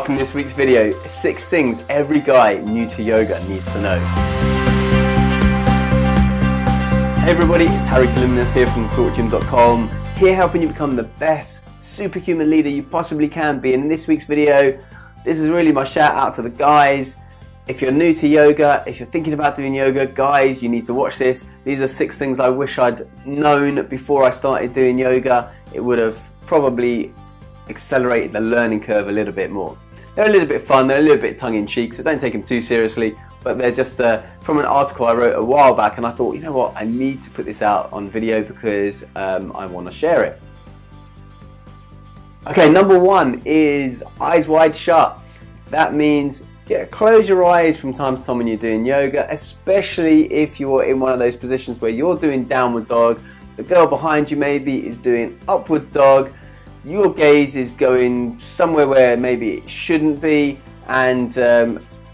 welcome to this week's video, 6 things every guy new to yoga needs to know. Hey everybody, it's Kalymnios here from ThoughtGym.com, here helping you become the best superhuman leader you possibly can be. In this week's video, this is really my shout out to the guys. If you're new to yoga, if you're thinking about doing yoga, guys, you need to watch this. These are 6 things I wish I'd known before I started doing yoga. It would have probably accelerated the learning curve a little bit more. They're a little bit fun, they're a little bit tongue-in-cheek, so don't take them too seriously, but they're just from an article I wrote a while back, and I thought, you know what, I need to put this out on video because I want to share it. Okay, number 1 is eyes wide shut. That means close your eyes from time to time when you're doing yoga, especially if you're in one of those positions where you're doing downward dog, the girl behind you maybe is doing upward dog, your gaze is going somewhere where maybe it shouldn't be, and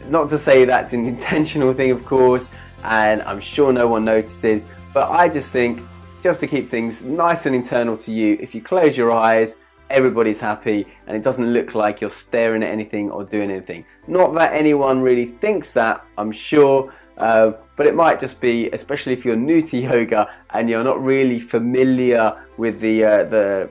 not to say that's an intentional thing, of course, and I'm sure no one notices, but I just think, just to keep things nice and internal to you, if you close your eyes, everybody's happy and it doesn't look like you're staring at anything or doing anything. Not that anyone really thinks that, I'm sure, but it might just be, especially if you're new to yoga and you're not really familiar with the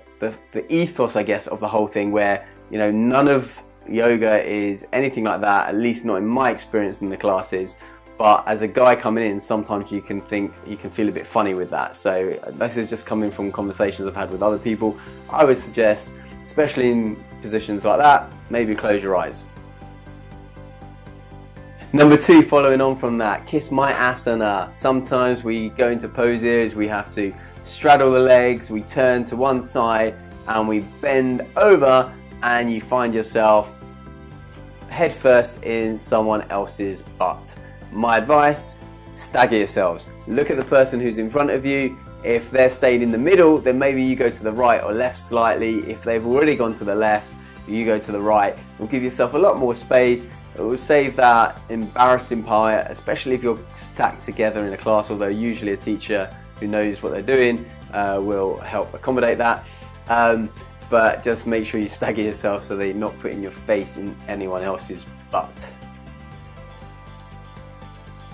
ethos, I guess, of the whole thing, where, you know, none of yoga is anything like that, at least not in my experience in the classes. But as a guy coming in, sometimes you can feel a bit funny with that. So this is just coming from conversations I've had with other people. I would suggest, especially in positions like that, maybe close your eyes. Number 2, following on from that, kiss my asana. Sometimes we go into poses, we have to straddle the legs, we turn to one side and we bend over, and you find yourself head first in someone else's butt. My advice, stagger yourselves. Look at the person who's in front of you. If they're staying in the middle, then maybe you go to the right or left slightly. If they've already gone to the left, you go to the right. It will give yourself a lot more space. It will save that embarrassing part, especially if you're stacked together in a class, although usually a teacher who knows what they're doing will help accommodate that. But just make sure you stagger yourself so that you're not putting your face in anyone else's butt.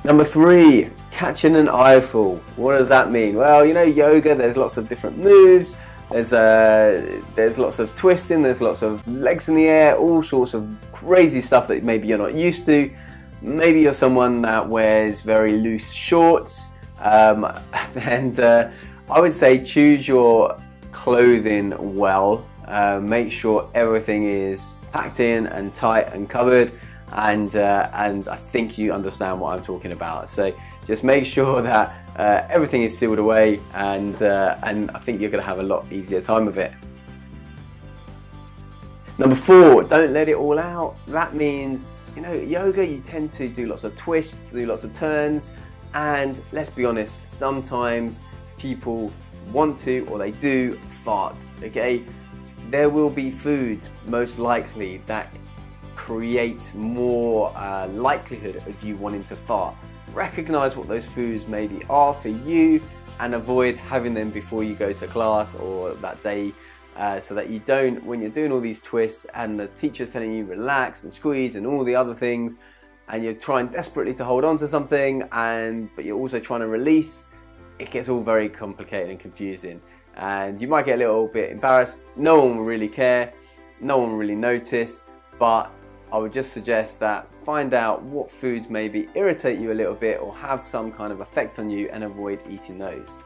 Number 3, catching an eyeful. What does that mean? Well, you know, yoga, there's lots of different moves. There's lots of twisting, there's lots of legs in the air, all sorts of crazy stuff that maybe you're not used to. Maybe you're someone that wears very loose shorts, and I would say choose your clothing well. Make sure everything is packed in and tight and covered, and I think you understand what I'm talking about. So just make sure that everything is sealed away, and I think you're going to have a lot easier time of it. Number 4, don't let it all out. That means, you know, yoga, you tend to do lots of twists, do lots of turns, and let's be honest, sometimes people want to, or they do, fart, okay? There will be foods, most likely, that create more likelihood of you wanting to fart. Recognize what those foods maybe are for you and avoid having them before you go to class or that day, so that you don't, when you're doing all these twists and the teacher's telling you relax and squeeze and all the other things, and you're trying desperately to hold on to something, but you're also trying to release, it gets all very complicated and confusing, and you might get a little bit embarrassed. No one will really care, no one will really notice, but I would just suggest that find out what foods maybe irritate you a little bit or have some kind of effect on you, and avoid eating those.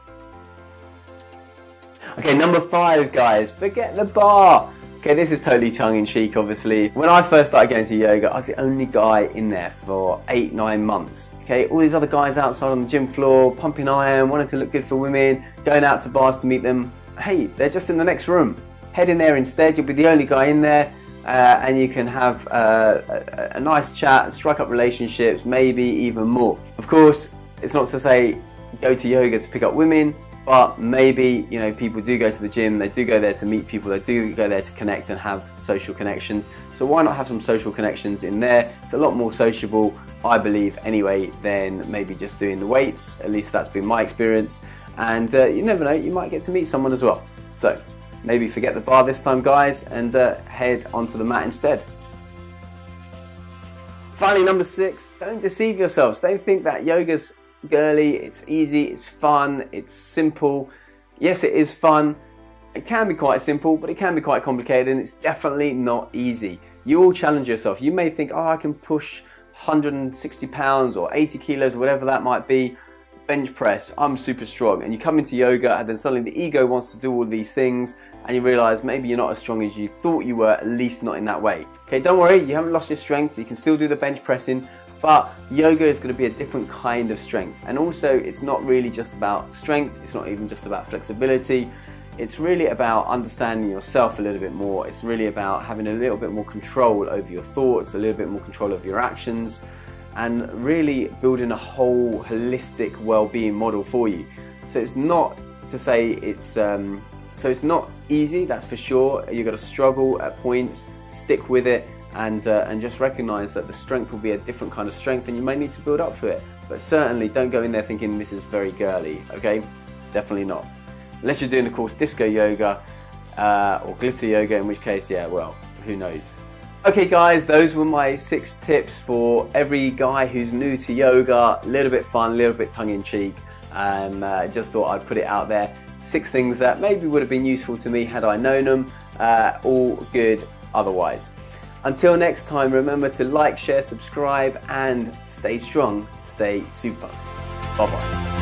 Okay, number 5, guys, forget the bar. Okay, this is totally tongue-in-cheek, obviously. When I first started getting into yoga, I was the only guy in there for 8-9 months. Okay, all these other guys outside on the gym floor, pumping iron, wanting to look good for women, going out to bars to meet them. Hey, they're just in the next room. Head in there instead, you'll be the only guy in there, and you can have a nice chat, strike up relationships, maybe even more. Of course, it's not to say go to yoga to pick up women, but maybe, you know, people do go to the gym, they do go there to meet people, they do go there to connect and have social connections. So why not have some social connections in there? It's a lot more sociable, I believe, anyway, than maybe just doing the weights. At least that's been my experience. And you never know, you might get to meet someone as well. So maybe forget the bar this time, guys, and head onto the mat instead. Finally, number 6, don't deceive yourselves. Don't think that yoga's girly, it's easy, it's fun, it's simple. Yes, it is fun. It can be quite simple, but it can be quite complicated, and it's definitely not easy. You all challenge yourself. You may think, oh, I can push 160 pounds or 80 kilos, whatever that might be, bench press, I'm super strong. And you come into yoga and then suddenly the ego wants to do all these things and you realize maybe you're not as strong as you thought you were, at least not in that way. Okay, don't worry, you haven't lost your strength. You can still do the bench pressing, but yoga is going to be a different kind of strength. And also, it's not really just about strength. It's not even just about flexibility. It's really about understanding yourself a little bit more. It's really about having a little bit more control over your thoughts, a little bit more control over your actions, and really building a whole holistic well-being model for you. So it's not to say it's not easy, that's for sure. You've got to struggle at points, stick with it, and just recognize that the strength will be a different kind of strength and you may need to build up to it. But certainly don't go in there thinking this is very girly, okay? Definitely not. Unless you're doing, of course, disco yoga or glitter yoga, in which case, yeah, well, who knows. Okay guys, those were my 6 tips for every guy who's new to yoga. A little bit fun, a little bit tongue-in-cheek. Just thought I'd put it out there. 6 things that maybe would have been useful to me had I known them. All good otherwise. Until next time, remember to like, share, subscribe, and stay strong, stay super. Bye-bye.